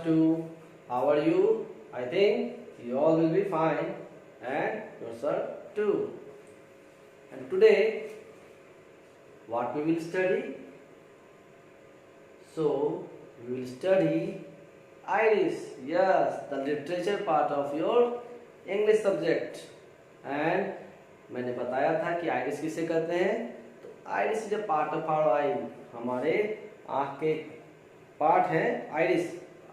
2. How are you? I think you all will be fine, and yourself too. And today, what we will study? So, we will study Irish. Yes, the literature part of your English subject. And मैंने बताया था कि iris किसे कहते हैं, तो iris is a part of our eye, हमारे आँख के पार्ट है आइरिस।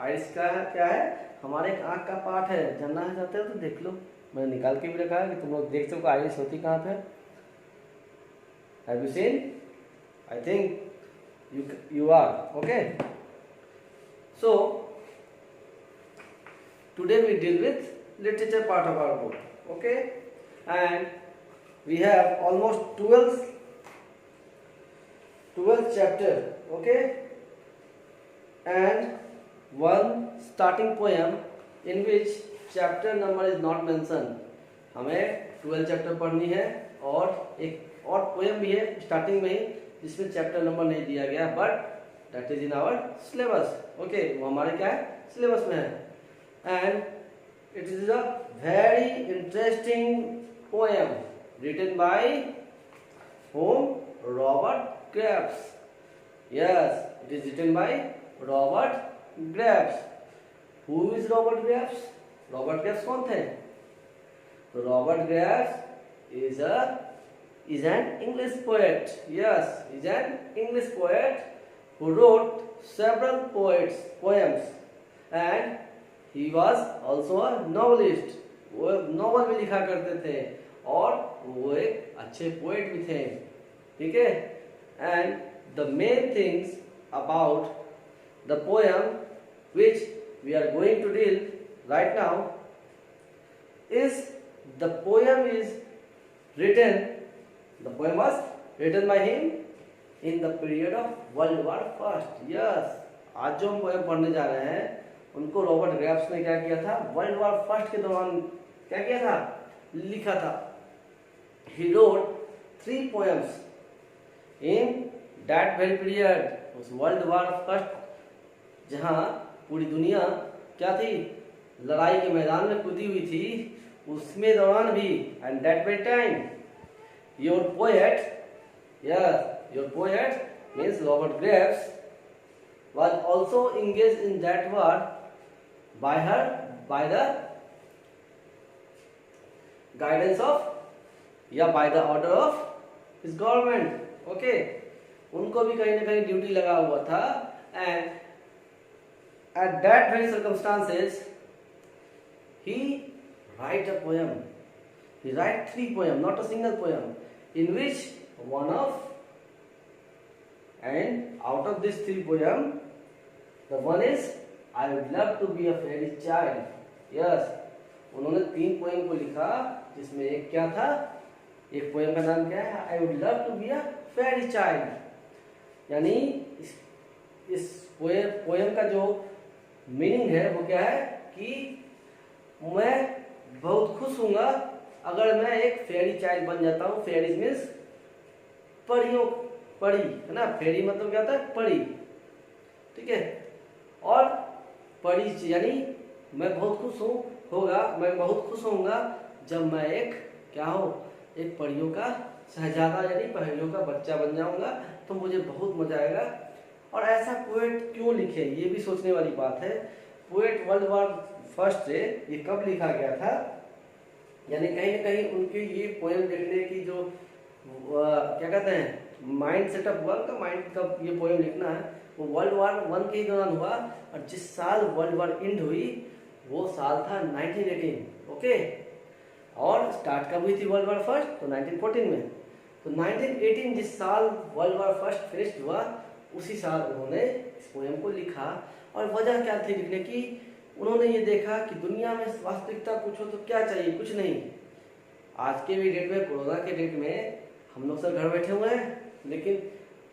आइरिस का क्या है, हमारे आँख का पार्ट है। जानना है चाहते हो तो देख लो, मैंने निकाल के भी रखा है कि तुम लोग देख सको आइरिस होती कहाँ पे। Have you seen? I think you are okay. So today we deal with literature part of our book, okay, and we have almost 12 chapter, okay, and one starting poem in which chapter number is not mentioned. हमें 12 chapter पढ़नी है और एक और poem भी है starting में ही जिसमें चैप्टर नंबर नहीं दिया गया, but that is in our syllabus, okay, वो हमारे क्या है, सिलेबस में है। And it is a very interesting poem written by whom, Robert Graves. Yes, it is written by Robert Graves. Who is Robert Graves? Robert Graves कौन थे? Robert Graves is an English poet. Yes, is an English poet who wrote several poems, and he was also a novelist. वो novel भी लिखा करते थे और वो एक अच्छे पोएट भी थे, ठीक है। And the main things about the poem which we are going to deal right now is the poem was written by him in the period of World War First. Yes, आज जो हम poem पढ़ने जा रहे हैं उनको Robert Graves ने क्या किया था, वर्ल्ड वॉर फर्स्ट के दौरान क्या किया था, लिखा था। He wrote 3 poems in that very period, उस वर्ल्ड वॉर फर्स्ट जहाँ पूरी दुनिया क्या थी, लड़ाई के मैदान में कूदी हुई थी, उसमें दौरान भी। And that very time your poet, yes, your poet means Robert Graves was also engaged in that war by the guidance of, by the order of his government, okay, उनको भी कहीं ना कहीं ड्यूटी लगा हुआ था। and at that very circumstances he write a poem. He write 3 poems, not a single poem, in which and out of these 3 poems, the one is I would love to be a fairy child. Yes, उन्होंने 3 poem को लिखा जिसमें एक क्या था, एक poem का नाम क्या है, I would love to be a fairy child। यानी इस पोएम का जो मीनिंग है वो क्या है कि मैं बहुत खुश हूँगा अगर मैं एक फेरी चाइल्ड बन जाता हूँ। फेरीज मीन्स परी है ना, फेरी मतलब क्या होता है, परी, ठीक है। और परी यानी मैं बहुत खुश होऊंगा जब मैं एक क्या हो, एक परियों का शहजादा यानी पहेलियों का बच्चा बन जाऊंगा, तो मुझे बहुत मजा आएगा। और ऐसा पोएट क्यों लिखे, ये भी सोचने वाली बात है। पोएट वर्ल्ड वॉर फर्स्ट से ये कब लिखा गया था, यानी कहीं ना कहीं उनके ये पोएम लिखने की जो क्या कहते हैं माइंड सेटअप हुआ, उनका माइंड कब ये पोएम लिखना है, वो वर्ल्ड वॉर 1 के दौरान हुआ। और जिस साल वर्ल्ड वॉर एंड हुई वो साल था 1918, ओके। और स्टार्ट कब हुई थी वर्ल्ड वॉर फर्स्ट, तो 1914 में। तो 1918 जिस साल वर्ल्ड वॉर फर्स्ट फिनिश्ड हुआ, उसी साल उन्होंने इस पोएम को लिखा। और वजह क्या थी लिखने की, उन्होंने ये देखा कि दुनिया में वास्तविकता कुछ हो तो क्या चाहिए, कुछ नहीं। आज के भी डेट में, कोरोना के डेट में हम लोग सब घर बैठे हुए हैं, लेकिन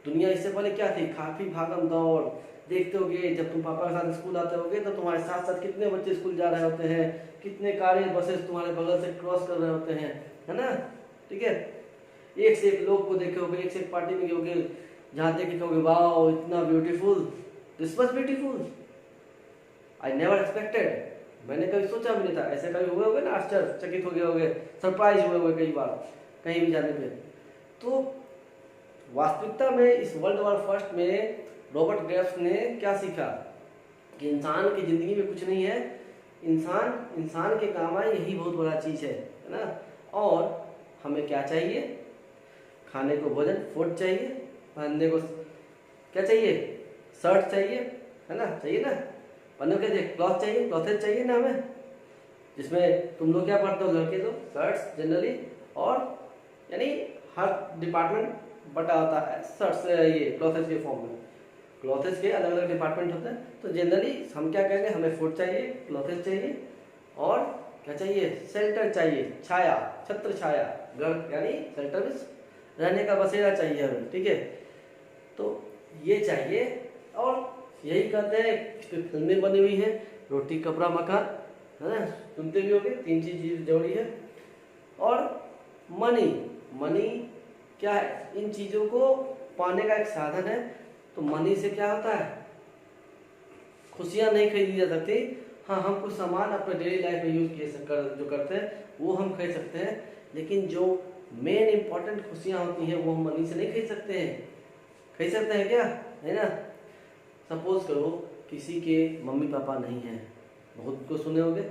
दुनिया इससे पहले क्या थी, काफी भागम दौड़। देखते होगे जब तुम पापा के साथ स्कूल आते होगे तो तुम्हारे साथ साथ कितने बच्चे स्कूल जा रहे होते हैं, कितने कारें बसेस तुम्हारे बगल से क्रॉस कर रहे होते हैं, है ना, ठीक है। एक से एक लोग को देखे होगे, एक से एक पार्टी में होगे, जहाँ देखे होगे वाओ इतना beautiful, this was beautiful, I never expected, मैंने कभी सोचा भी नहीं था। ऐसे कभी हुए होगे ना, आश्चर्यचकित हो गए होगे, सरप्राइज हुए होगे कई बार कहीं भी जाने पे। तो वास्तविकता में इस वर्ल्ड वॉर फर्स्ट में रॉबर्ट ग्रेव्स ने क्या सीखा कि इंसान की जिंदगी में कुछ नहीं है, इंसान के काम आए, यही बहुत बड़ा चीज है ना। और हमें क्या चाहिए, खाने को भोजन, फूड चाहिए, पहनने को क्या चाहिए, शर्ट चाहिए, है ना, चाहिए ना, पहनने को क्या क्लॉथ चाहिए, क्लॉथेज चाहिए ना हमें, जिसमें तुम लोग क्या पढ़ते हो लड़के तो शर्ट्स जनरली, और यानी हर डिपार्टमेंट बटा होता है शर्ट्स ये क्लॉथेज के फॉर्म में, क्लॉथेज के अलग अलग डिपार्टमेंट होते हैं। तो जनरली हम क्या कहेंगे, हमें फूड चाहिए, क्लॉथेज चाहिए, और क्या चाहिए, शेल्टर चाहिए, छाया, छत्र छाया, घर यानी शेल्टर में रहने का बसेरा चाहिए हमें, ठीक है। तो ये चाहिए, और यही कहते हैं, इस पर फिल्में बनी हुई है, रोटी कपड़ा मकान, है ना, सुनते भी होंगे, तीन चीज जरूरी है। और मनी क्या है, इन चीजों को पाने का एक साधन है। तो मनी से क्या होता है, खुशियां नहीं खरीदी जा सकती। हाँ, हम कुछ सामान अपने डेली लाइफ में यूज जो करते हैं वो हम खरीद सकते हैं, लेकिन जो मेन इंपॉर्टेंट खुशियां होती हैं वो हम मनी से नहीं खरीद सकते हैं। खरीद सकते हैं क्या, है ना। सपोज करो किसी के मम्मी पापा नहीं हैं, बहुत को सुने होंगे,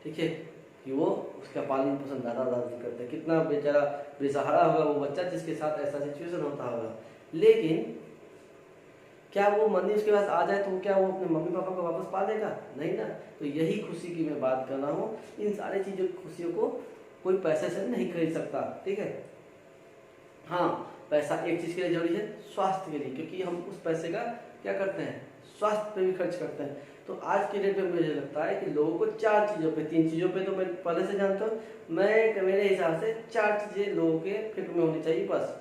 ठीक है, कि वो उसका पालन पोषण दादा दादी करते हैं, कितना बेचारा बेसहारा होगा वो बच्चा जिसके साथ ऐसा सिचुएशन होता होगा। लेकिन क्या वो मनी उसके पास आ जाए तो क्या वो अपने मम्मी पापा को वापस पा देगा, नहीं ना। तो यही खुशी की मैं बात कर रहा हूँ, इन सारी चीजों खुशियों को कोई पैसे से नहीं खरीद सकता, ठीक है। हाँ, पैसा एक चीज के लिए जरूरी है, स्वास्थ्य के लिए, क्योंकि हम उस पैसे का क्या करते हैं, स्वास्थ्य पे भी खर्च करते हैं। तो आज के डेट में मुझे लगता है कि लोगों को चार चीजों पे, तीन चीजों पे तो मैं पहले से जानता हूँ, मैं मेरे हिसाब से चार चीजें लोगों के फिक्र में होनी चाहिए बस।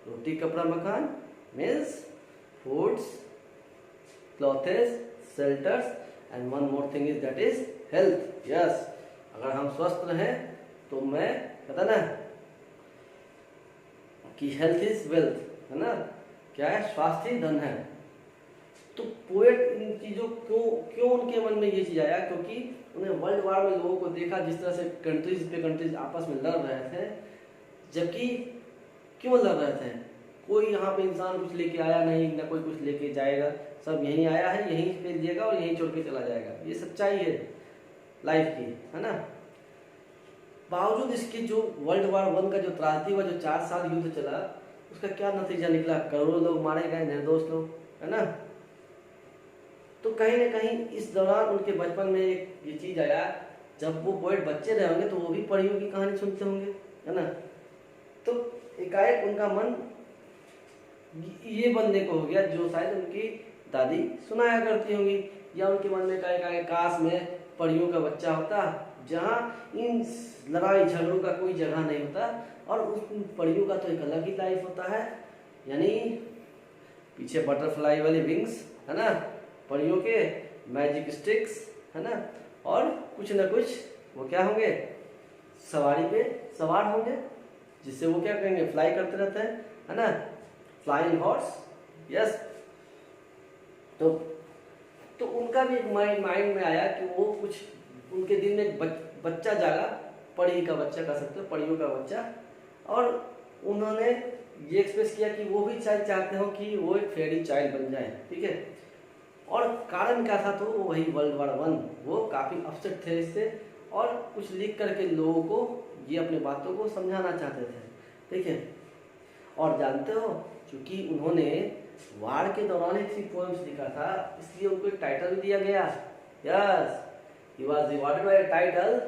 रोटी कपड़ा मकान means foods, clothes, shelters, and one more thing is that is health. Yes, अगर हम स्वस्थ रहें तो मैं पता ना कि हेल्थ इज वेल्थ, है ना, क्या है, स्वास्थ्य ही धन है। तो पोएट इन चीजों क्यों उनके मन में ये चीज आया, क्योंकि उन्हें वर्ल्ड वार में लोगों को देखा जिस तरह से कंट्रीज पे कंट्रीज आपस में लड़ रहे थे, जबकि क्यों लड़ रहे थे, कोई यहाँ पे इंसान कुछ लेके आया नहीं, ना कोई कुछ लेके जाएगा, सब यहीं आया है, यहीं पे दिएगा और यहीं छोड़ के चला जाएगा। ये सच्चाई है लाइफ की, है ना। बावजूद इसके जो वर्ल्ड वार 1 का जो त्रासदी हुआ, जो 4 साल युद्ध चला, उसका क्या नतीजा निकला, करोड़ों लोग मारे गए, निर्दोष लोग, है ना। तो कहीं ना कहीं इस दौरान उनके बचपन में एक ये चीज आया, जब वो पोएट बच्चे रहे होंगे तो वो भी परियों की कहानी सुनते होंगे, है ना। तो एकाएक उनका मन ये बनने को हो गया जो शायद उनकी दादी सुनाया करती होंगी, या उनके मन में काश में परियों का बच्चा होता, जहाँ इन लड़ाई झगड़ों का कोई जगह नहीं होता, और उस परियों का तो एक अलग ही लाइफ होता है, यानी पीछे बटरफ्लाई वाले विंग्स, है ना, परियों के मैजिक स्टिक्स, है ना, और कुछ ना कुछ वो क्या होंगे, सवारी पे सवार होंगे, जिससे वो क्या करेंगे, फ्लाई करते रहते हैं, है ना, फ्लाइंग हॉर्स। यस, तो उनका भी एक माइंड में आया कि वो कुछ, उनके दिल में एक बच्चा जागा, परी का बच्चा कह सकते हो, परियों का बच्चा, और उन्होंने ये एक्सप्रेस किया कि वो भी चाहते हो कि वो एक फेरी चाइल्ड बन जाए, ठीक है। और कारण क्या था, तो वो वही वर्ल्ड वार 1, वो काफी अपसेट थे इससे, और कुछ लिख करके लोगों को ये अपने बातों को समझाना चाहते थे, ठीक है। और जानते हो, क्योंकि उन्होंने वार के दौरान ही 3 पोएम्स लिखा था, इसलिए उनको एक टाइटल भी दिया गया। Yes, he was rewarded by a title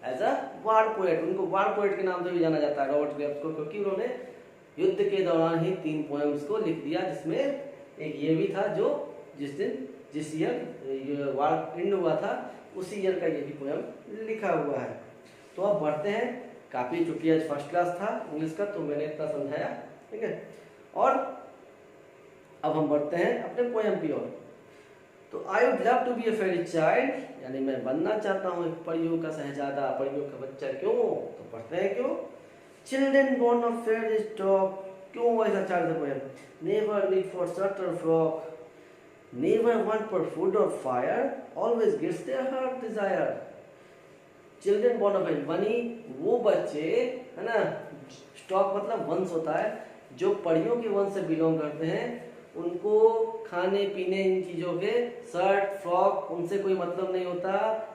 as a war poet. उनको वार पोएट के नाम से भी जाना जाता है, रॉबर्ट ग्रेव्स को, क्योंकि उन्होंने युद्ध के दौरान ही 3 पोएम्स को लिख दिया, जिसमें एक ये भी था जो जिस ईयर वार एंड हुआ था उसी ईयर का ये भी पोएम लिखा हुआ है। तो अब बढ़ते हैं, काफी चूंकि आज फर्स्ट क्लास था इंग्लिश का तो मैंने इतना समझाया, ठीक है। और अब हम बढ़ते हैं अपने पोएम की ओर। तो I would love to be a fairy child, यानी मैं बनना चाहता हूँ एक परियों का शहजादा, परियों का बच्चा। क्यों, तो पढ़ते हैं क्यों। Children born of fairy stock, क्यों ऐसा charge poem. Never need for shirt or frock, never want for food or fire, always gets their heart desire. Children born of बनी वो बच्चे, है ना, स्टॉक मतलब वंश होता है, जो परियों के वंश से बिलोंग करते हैं, उनको खाने पीने इन चीज़ों के शर्ट फ्रॉक उनसे कोई मतलब नहीं होता,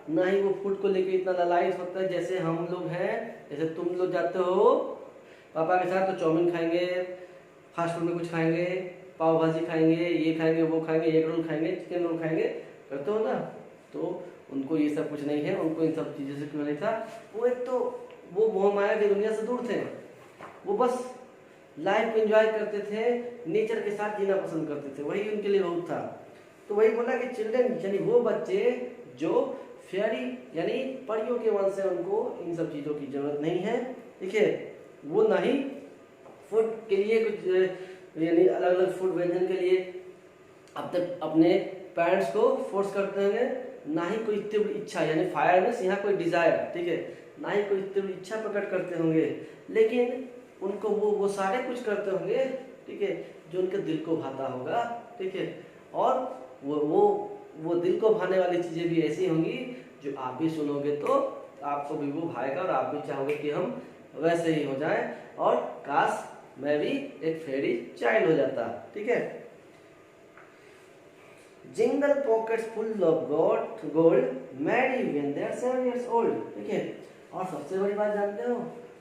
ना ही वो फूड को लेके इतना ललायत होता है जैसे हम लोग हैं। जैसे तुम लोग जाते हो पापा के साथ तो चाउमीन खाएंगे, फास्ट फूड में कुछ खाएंगे, पाव भाजी खाएंगे, ये खाएंगे वो खाएंगे, एग रोल खाएंगे, चिकन रोल खाएंगे, करते हो ना। तो उनको ये सब कुछ नहीं है, उनको इन सब चीज़ों से क्यों नहीं था। वो एक तो वो मोह माया की दुनिया से दूर थे, वो बस लाइफ को एंजॉय करते थे, नेचर के साथ जीना पसंद करते थे, वही उनके लिए बहुत था। तो वही बोला कि चिल्ड्रन यानी वो बच्चे जो फेयरी यानी परियों के वंश से, उनको इन सब चीज़ों की जरूरत नहीं है। ठीक है, वो ना ही फूड के लिए कुछ यानी अलग अलग फूड व्यंजन के लिए अपने पेरेंट्स को फोर्स करते होंगे, ना ही कोई तीव्र इच्छा यानी फायरनेस, यहाँ कोई डिजायर, ठीक है, ना ही कोई तीव्र इच्छा प्रकट करते होंगे, लेकिन उनको वो सारे कुछ करते होंगे, ठीक है, जो उनके दिल को भाता होगा। ठीक है, और वो दिल को भाने वाली चीजें भी ऐसी होंगी जो आप भी सुनोगे तो आपको भी वो भाएगा और आप भी चाहोगे कि हम वैसे ही हो जाएं, और काश मैं भी एक फेरी चाइल्ड हो जाता। ठीक है, jingle pockets full of gold, marry when they are 7 years old। ठीक है, और सबसे बड़ी बात जानते हो,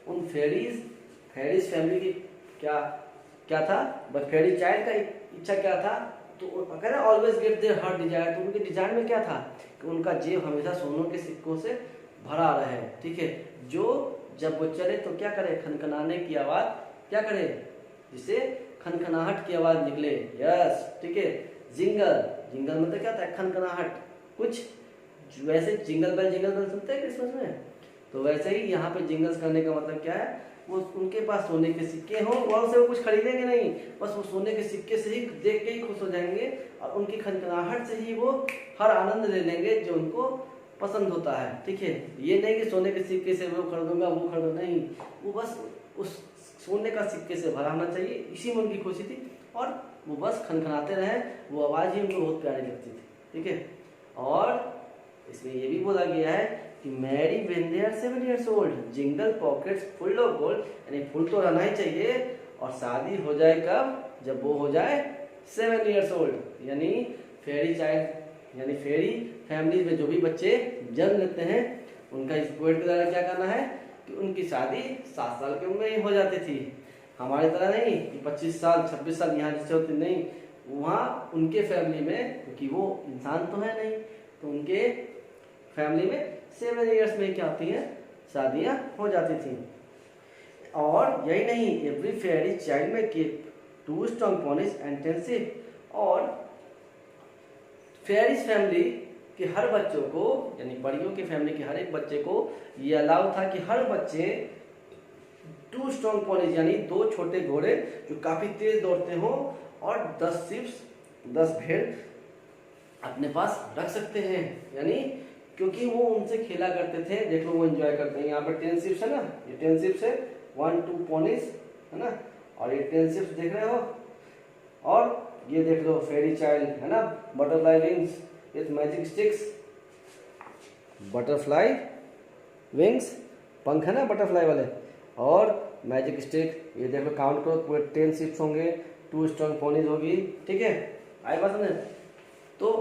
उन फेरीज फैमिली की क्या था, बट फेरी चाइल्ड का इच्छा क्या था, तो कहना always get there heart Dzire. तो उनके डिजायर में क्या था कि उनका जेब हमेशा सोनों के सिक्कों से भरा रहे। ठीक है, जो जब वो चले तो क्या करे, खनखनाने की आवाज क्या करे, जिसे खनखनाहट की आवाज निकले। यस, ठीक है, जिंगल मतलब क्या था, खनखनाहट। कुछ वैसे जिंगल बेल सुनते हैं क्रिसमस में, तो वैसे ही यहाँ पे जिंगल्स करने का मतलब क्या है, वो उनके पास सोने के सिक्के हों, वहां से वो कुछ खरीदेंगे नहीं, बस वो सोने के सिक्के से ही देख के ही खुश हो जाएंगे, और उनकी खनखनाहट से ही वो हर आनंद ले लेंगे जो उनको पसंद होता है। ठीक है, ये नहीं कि सोने के सिक्के से वो खरीदूंगा वो खरीदूंगा, नहीं, वो बस उस सोने का सिक्के से भरा होना चाहिए, इसी में उनकी खुशी थी, और वो बस खनखनाते रहे, वो आवाज़ ही उनको बहुत प्यारी लगती थी। ठीक है, और इसमें ये भी बोला गया है कि marry when they are 7 years old, jingle pockets full of gold, यानी फुल तो रहना ही चाहिए, और शादी हो जाए कब, जब वो हो जाए 7 years old, यानी फेरी चाइल्ड यानी फेरी फैमिली में जो भी बच्चे जन्म लेते हैं, उनका इस पोएट के द्वारा क्या करना है कि उनकी शादी 7 साल की उम्र में ही हो जाती थी। हमारी तरह नहीं कि 25 साल 26 साल यहाँ जिससे होती, नहीं, वहाँ उनके फैमिली में, क्योंकि वो इंसान तो है नहीं, तो उनके फैमिली में 7 years में क्या होती हैं, शादियाँ हो जाती थी। और यही नहीं, एवरी फेयरी चाइल्ड में keep 2 strong ponies and 10 sheep, और फेयरीज फैमिली के हर बच्चों को, यानी परियों की फैमिली के हर एक बच्चे को ये अलाउ था कि हर बच्चे 2 strong ponies यानी 2 छोटे घोड़े जो काफी तेज दौड़ते हों, और 10 sheep 10 भेड़ अपने पास रख सकते हैं, यानी क्योंकि वो उनसे खेला करते थे। देख लो वो एंजॉय करते हैं। यहाँ पर 10 ships है ना, ये 10 ships है, 1-2 ponies है ना, और ये 10 ships देख रहे हो, और ये देख लो फेरी चाइल्ड है ना, butterfly wings with magic sticks, butterfly wings पंख है ना बटरफ्लाई वाले, और मैजिक स्टिक, ये देख लो काउंट करो, पूरे 10 ships होंगे, 2 strong ponies होगी। ठीक है, आई बात समझे। तो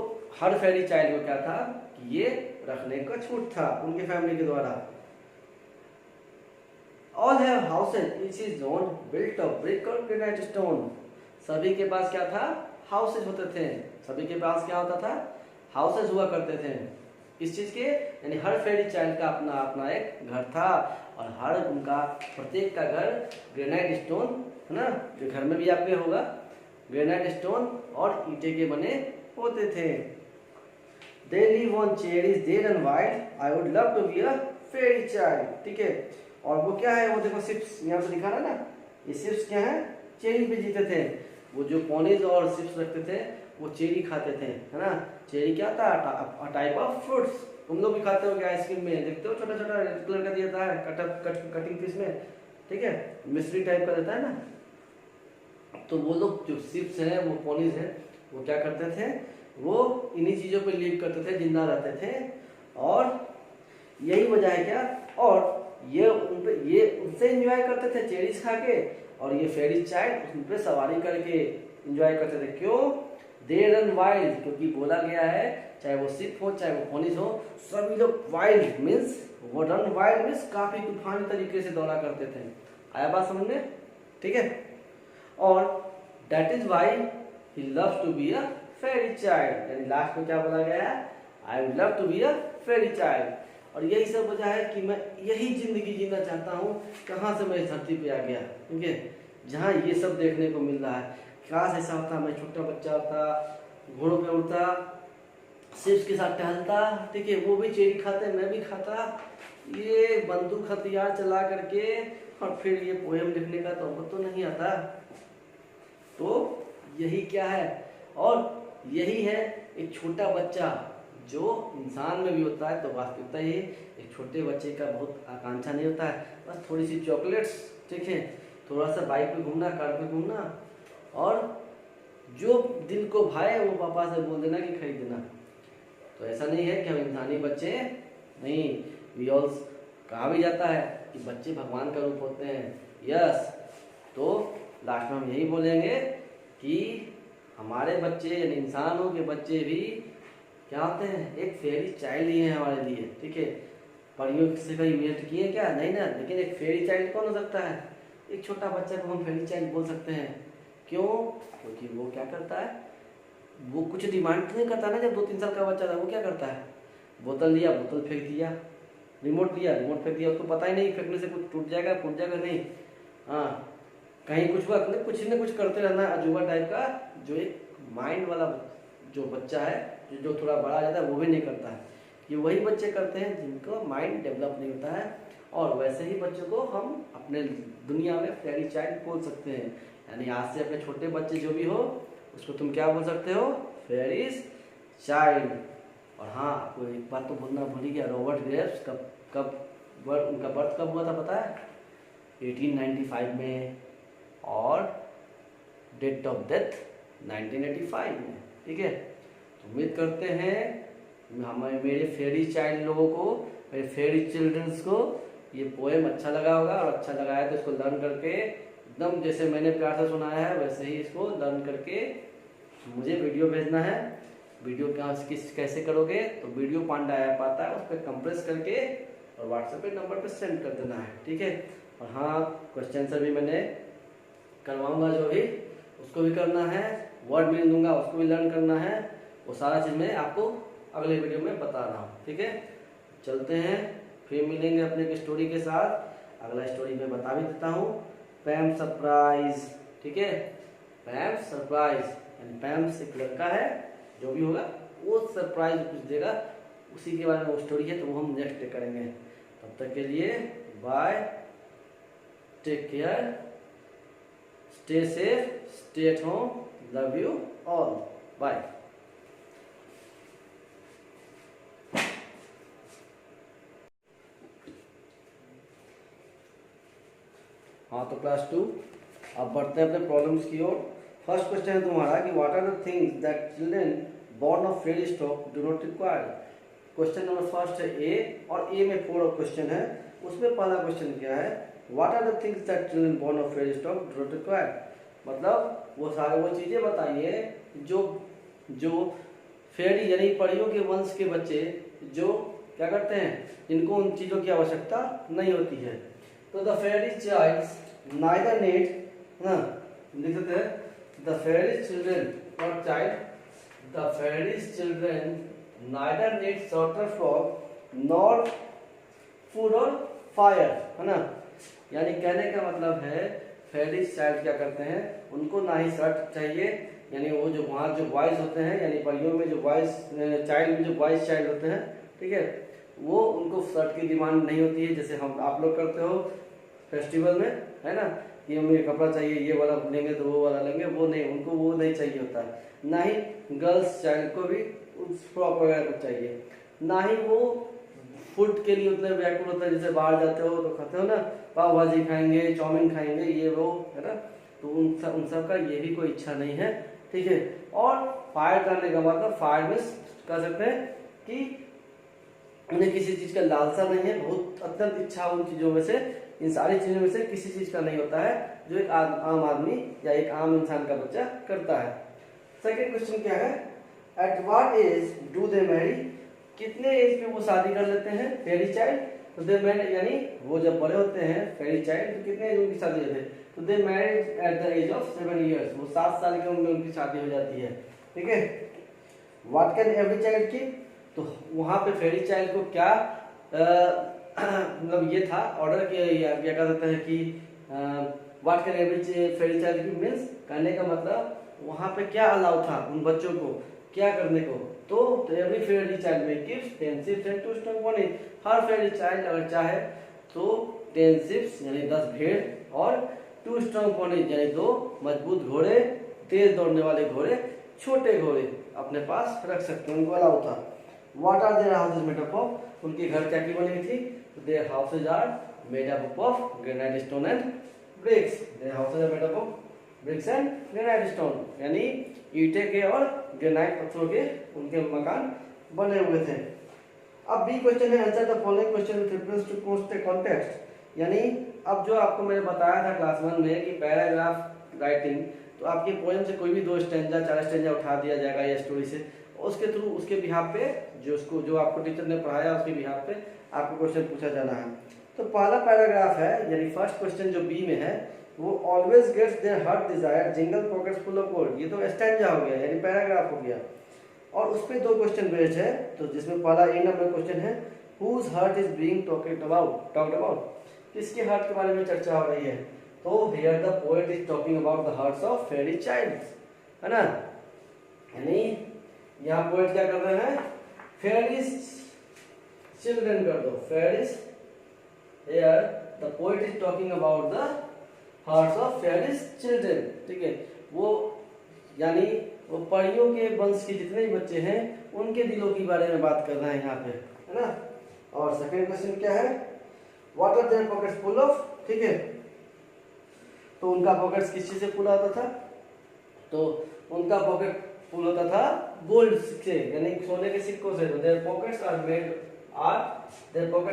हर फेरी चाइल्ड को क्या था कि ये रखने का छूट था उनके फैमिली के द्वारा। All have houses, each is own built of brick और ग्रेनाइट स्टोन। सभी के पास क्या था, हाउसेस होते थे, सभी के पास क्या होता था, हाउसेस हुआ करते थे। किस चीज के, यानी हर फेरी चाइल्ड का अपना अपना एक घर था, और हर उनका प्रत्येक का घर ग्रेनाइट स्टोन है ना, जो घर में भी आपके होगा, ग्रेनाइट स्टोन और ईंटे के बने होते थे। They live on cherries, they run wild. I would love to be a fairy child। ठीक है, और वो क्या है, वो देखो शिप्स यहाँ पे दिखा रहा है ना, ये शिप्स क्या है, चेरी पे जीते थे। वो जो पोनीज और शिप्स रखते थे वो चेरी खाते थे, है ना। चेरी क्या था, टाइप ऑफ फ्रूट्स। तुम लोग भी खाते हो क्या, आइसक्रीम में देखते हो छोटा छोटा रेड कलर का देता है कटिंग पीस में, ठीक है, मिश्री टाइप का देता है ना। तो वो लोग जो शिप्स हैं, वो पोनीज हैं, वो क्या करते थे वो इन्हीं चीज़ों पे लीव करते थे, जिंदा रहते थे। और यही वजह है क्या, और ये उनसे एंजॉय करते थे चेरीज खा के, और ये फेरी चाइल्ड उन पे सवारी करके एंजॉय करते थे। क्यों? दे रन वाइल्ड, क्योंकि बोला गया है चाहे वो सिप हो चाहे वो पोनीस हो, सभी लोग वाइल्ड मीन्स, वो रन वाइल्ड मीन्स काफी तूफानी तरीके से दौड़ा करते थे। आया बात समझ में? ठीक है। और that is why he loves to be a fairy child, यानी लास्ट में क्या बोला गया है, I would love to be a fairy child. और यही सब वजह है कि मैं यही जिंदगी जीना चाहता हूँ। कहाँ से मैं इस धरती पे आ गया, ठीक है, जहाँ ये सब देखने को मिल रहा है। काश ऐसा होता, मैं छोटा बच्चा होता, घोड़ों पे उड़ता, शिप्स के साथ टहलता, ठीक है, वो भी चेरी खाते, मैं भी खाता, ये बंदूक हथियार चला करके, और फिर ये पोएम लिखने का तो नहीं आता। तो यही क्या है, और यही है एक छोटा बच्चा जो इंसान में भी होता है। तो वास्तविकता ही एक छोटे बच्चे का बहुत आकांक्षा नहीं होता है, बस थोड़ी सी चॉकलेट्स, ठीक है, थोड़ा सा बाइक पे घूमना, कार पे घूमना, और जो दिल को भाए वो पापा से बोल देना कि खरीद देना। तो ऐसा नहीं है कि हम इंसानी बच्चे नहीं, वी ऑल, कहा भी जाता है कि बच्चे भगवान का रूप होते हैं। यस, तो लास्ट में हम यही बोलेंगे कि हमारे बच्चे यानी इंसानों के बच्चे भी क्या होते हैं, एक फेरी चाइल्ड ही है हमारे लिए, ठीक है। परियों से कहीं इमेजिन किए क्या, नहीं ना, लेकिन एक फेरी चाइल्ड कौन हो सकता है, एक छोटा बच्चा को हम फेरी चाइल्ड बोल सकते हैं। क्यों? क्योंकि वो क्या करता है, वो कुछ डिमांड नहीं करता ना। जब 2-3 साल का बच्चा था, वो क्या करता है, बोतल लिया, बोतल फेंक दिया, रिमोट लिया, रिमोट फेंक दिया, उसको पता ही नहीं फेंकने से कुछ टूट जाएगा नहीं, हाँ, कहीं कुछ हुआ, कुछ न कुछ करते रहना, अजूबा टाइप का। जो एक माइंड वाला जो बच्चा है, जो थोड़ा बड़ा आ जाता है, वो भी नहीं करता है। ये वही बच्चे करते हैं जिनको माइंड डेवलप नहीं होता है। और वैसे ही बच्चों को हम अपने दुनिया में फेरी चाइल्ड बोल सकते हैं। यानी आज से अपने छोटे बच्चे जो भी हो, उसको तुम क्या बोल सकते हो, फेरीज चाइल्ड। और हाँ, आपको एक बात तो बोलना भूल ही गया, रॉबर्ट ग्रेव्स उनका बर्थ कब हुआ था पता है? 1895 में, और डेट ऑफ डेथ 1985 में, ठीक है। तो उम्मीद करते हैं मेरे फेरी चाइल्ड लोगों को, मेरे फेरी चिल्ड्रंस को ये पोएम अच्छा लगा होगा। और अच्छा लगा है तो इसको लर्न करके, एकदम जैसे मैंने प्यार से सुनाया है वैसे ही इसको लर्न करके मुझे वीडियो भेजना है। वीडियो कैसे करोगे, तो वीडियो पांडा ऐप आता है, उस पर कंप्रेस करके और व्हाट्सएप पे नंबर पे सेंड कर देना है, ठीक है। और हाँ, क्वेश्चन आंसर भी मैंने करवाऊंगा, जो भी उसको भी करना है, वर्ड मीनिंग दूंगा, उसको भी लर्न करना है। वो सारा चीज़ मैं आपको अगले वीडियो में बता रहा हूँ, ठीक है। चलते हैं, फिर मिलेंगे अपने एक स्टोरी के साथ। अगला स्टोरी मैं बता भी देता हूँ, पैम सरप्राइज, ठीक है। पैम सरप्राइज यानी पैम से एक लड़का है, जो भी होगा वो सरप्राइज कुछ देगा, उसी के बारे में वो स्टोरी है। तो वो हम नेक्स्ट डे करेंगे। तब तक के लिए bye, take care, stay safe, stay at home, love you all, bye. हाँ, तो क्लास 2 अब बढ़ते हैं अपने प्रॉब्लम्स की ओर। फर्स्ट क्वेश्चन है तुम्हारा कि what are the things that children born of fairy stock do not require. Question number first है ए, और ए में 4 क्वेश्चन है। उसमें पहला क्वेश्चन क्या है, what are the things that children born of fairy stock do not require. मतलब वो सारे वो चीज़ें बताइए जो फेरी यानी परियों के वंश के बच्चे जो क्या करते हैं, जिनको उन चीज़ों की आवश्यकता नहीं होती है। तो the fairy childs neither need, ना लिख सकते हैं, द फेरी चिल्ड्रन और child, the fairy children neither need shelter from nor food or fire, है ना। यानी कहने का मतलब है फेरी चाइल्ड क्या करते हैं, उनको ना ही शर्ट चाहिए, यानी वो जो वहाँ जो बॉयज होते हैं, यानी परियों में जो बॉयज चाइल्ड में जो बॉयज चाइल्ड होते हैं, ठीक है, वो उनको शर्ट की डिमांड नहीं होती है जैसे हम आप लोग करते हो फेस्टिवल में, है ना, कि हमें कपड़ा चाहिए, ये वाला लेंगे तो वो वाला लेंगे, वो नहीं, उनको वो नहीं चाहिए होता है। ना ही गर्ल्स चाइल्ड को भी फ्रॉक वगैरह कुछ चाहिए, ना ही वो फूड के लिए उतने व्याकुल होता है। जैसे बाहर जाते हो तो खाते हो ना, पाव भाजी खाएंगे, चाउमीन खाएंगे, ये वो, है ना, तो उन सब का ये भी कोई इच्छा नहीं है, ठीक है। और फायर करने का मतलब फायर में कह सकते हैं कि उन्हें किसी चीज का लालसा नहीं है, बहुत अत्यंत इच्छा उन चीजों में से, इन सारी चीजों में से किसी चीज का नहीं होता है जो एक आम आदमी या एक आम इंसान का बच्चा करता है। सेकेंड क्वेश्चन क्या है, at what age do they marry, कितने एज पे वो शादी कर लेते हैं फेरी चाइल्ड, तो दे मैरिड यानी वो जब बड़े होते हैं फेरी चाइल्ड तो कितने एज उनकी शादी होती है, तो they married at the age of 7 years, वो 7 साल की उम्र में उनकी शादी हो जाती है, ठीक है। What can every child keep, तो वहां पे फेरी चाइल्ड को क्या मतलब ये था ऑर्डर किया, या कह सकते हैं कि what can every fairy child keep means, कहने का मतलब वहां पे क्या अलाउ था उन बच्चों को क्या करने को, तो एवरी फेरी चाइल्ड में gives 10 ships and 2 strong ponies, हर फेरी चाइल्ड अगर चाहे तो 10 ships यानी 10 भेड़ और 2 strong ponies यानी 2 मजबूत घोड़े, तेज दौड़ने वाले घोड़े, छोटे घोड़े अपने पास रख सकते हैं, उनको अलाउ था। What are their houses made up of, उनके घर क्या की बनी थी, their houses are made up of granite stone and bricks, their houses are made up of bricks and granite stone, यानी ईंटे के और ग्रेनाइट पत्थरों के उनके मकान बने हुए थे। अब बी क्वेश्चन है, answer the following question with reference to context, यानी अब जो आपको मैंने बताया था क्लास 1 में कि पैराग्राफ राइटिंग, तो आपके पोएम से कोई भी 2 स्टैंजा 4 स्टैंजा उठा दिया जाएगा या स्टोरी से, उसके थ्रू उसके बिहाफ पे जो आपको टीचर ने पढ़ाया उसके बिहाफ पे आपको क्वेश्चन पूछा जाना है। तो पहला पैराग्राफ है यानी फर्स्ट क्वेश्चन जो बी में है वो always gets their heart desire jingle pockets full of gold, ये तो स्टैंजा हो गया यानी पैराग्राफ हो गया। और उस पे 2 क्वेश्चन बेस्ड है, तो जिसमें पहला ए नंबर क्वेश्चन है whose heart is being talked about, किसके हार्ट के बारे में चर्चा हो रही है, तो here the poet is talking about the hearts of fairy childs, है ना, यानी यहाँ पोएट क्या कर रहे हैं, फेरीज चिल्ड्रन कर दो, fairies, here the poet is talking about the hearts of fairies children, ठीक है, वो यानी वो परियों के वंश के जितने भी बच्चे हैं उनके दिलों के बारे में बात कर रहे हैं यहाँ पे, है ना। और सेकंड क्वेश्चन क्या है, what are their pockets full of, ठीक है, तो उनका पॉकेट्स किस चीज से फुल होता था, तो उनका पॉकेट फुल होता था गोल्ड से यानी सोने के सिक्कों से, their pockets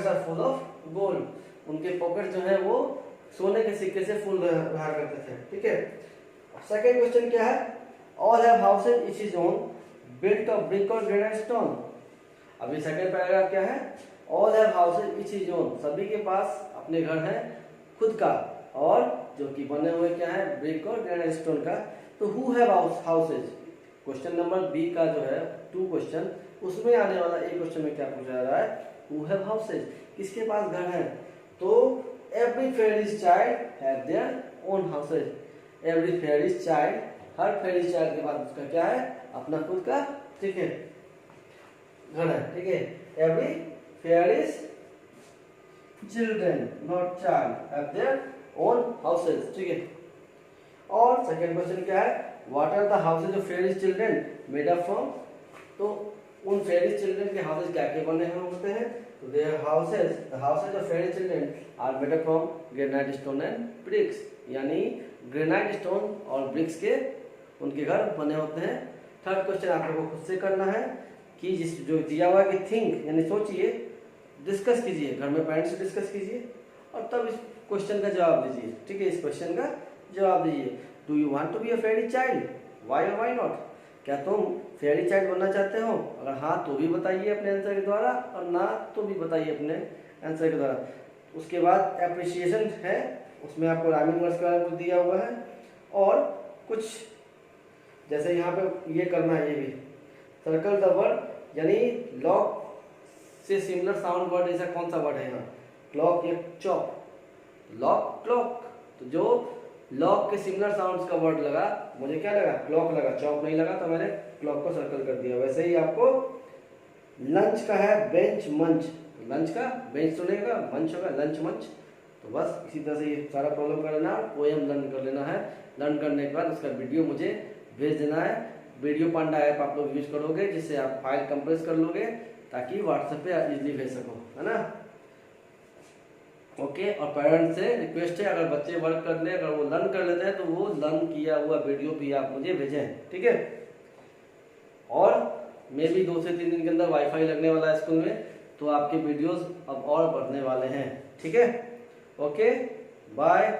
are full of gold, उनके पॉकेट जो है वो सोने के सिक्के से फुल रहा करते थे, ठीक है। सेकंड क्वेश्चन क्या है, all have houses each is own built of brick और ग्रेनाइट स्टोन, अभी सेकंड पैराग्राफ क्या है, all have houses each is own, सभी के पास अपने घर हैं खुद का, और जो कि बने हुए क्या है ब्रिक और ग्रेनाइट स्टोन का, तो who have houses, question number B का जो है 2 क्वेश्चन उसमें आने वाला एक क्वेश्चन में क्या पूछा जा रहा है, हु हैव हाउसेज, किसके पास घर है, तो every fairies child have their own houses, every fairies child, हर फेरीज चाइल्ड के पास उसका क्या है अपना खुद का, ठीक है, घर है, ठीक है, every fairies children not child have their own houses, ठीक है। और सेकंड क्वेश्चन क्या है, what are the houses of fairies children made up from, तो उन फेरीज चिल्ड्रन के हाउसेज क्या क्या बने हुए होते हैं, तो their houses, the houses of fairies children are made up from granite stone and bricks, यानी ग्रेनाइट स्टोन और ब्रिक्स के उनके घर बने होते हैं। थर्ड क्वेश्चन आप लोगों को खुद से करना है कि जिस जो दिया हुआ कि थिंक यानी सोचिए, डिस्कस कीजिए, घर में पेरेंट्स से डिस्कस कीजिए और तब इस क्वेश्चन का जवाब दीजिए, ठीक है, इस क्वेश्चन का जवाब दीजिए। Do you want to be a fairy child, why और व्हाई नॉट, क्या तुम फेरी चाइल्ड बनना चाहते हो, अगर हाँ तो भी बताइए अपने आंसर के द्वारा और ना तो भी बताइए अपने आंसर के द्वारा। उसके बाद एप्रिसिएशन है, उसमें आपको राइमिंग वर्ड्स के बारे में दिया हुआ है और कुछ जैसे यहाँ पे ये करना है, ये भी सर्कल द वर्ड, यानी लॉक से सिमिलर साउंड वर्ड ऐसा कौन सा वर्ड है यहाँ, क्लॉक या चॉप, लॉक क्लॉक, तो जो लॉक के सिमिलर साउंड्स का वर्ड लगा, मुझे क्या लगा क्लॉक लगा, चॉप नहीं लगा, तो मैंने क्लॉक को सर्कल कर दिया। वैसे ही आपको लंच का है बेंच मंच, लंच का बेंच सुनेगा, मंच होगा लंच मंच, तो बस इसी तरह से ये सारा प्रॉब्लम कर लेना, पोएम लर्न कर लेना है। लर्न करने के बाद उसका वीडियो मुझे भेज देना है। वीडियो पांडा ऐप आप लोग यूज करोगे जिससे आप फाइल कंप्रेस कर लोगे ताकि व्हाट्सएप पे इजीली भेज सको, है ना। ओके। और पेरेंट्स से रिक्वेस्ट है, अगर बच्चे वर्क कर ले, अगर वो लर्न कर लेते हैं तो वो लर्न किया हुआ वीडियो भी आप मुझे भेजें, ठीक है। और मे भी 2 से 3 दिन के अंदर वाईफाई लगने वाला है स्कूल में, तो आपके वीडियोस अब और बढ़ने वाले हैं, ठीक है। Okay, bye,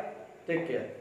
take care.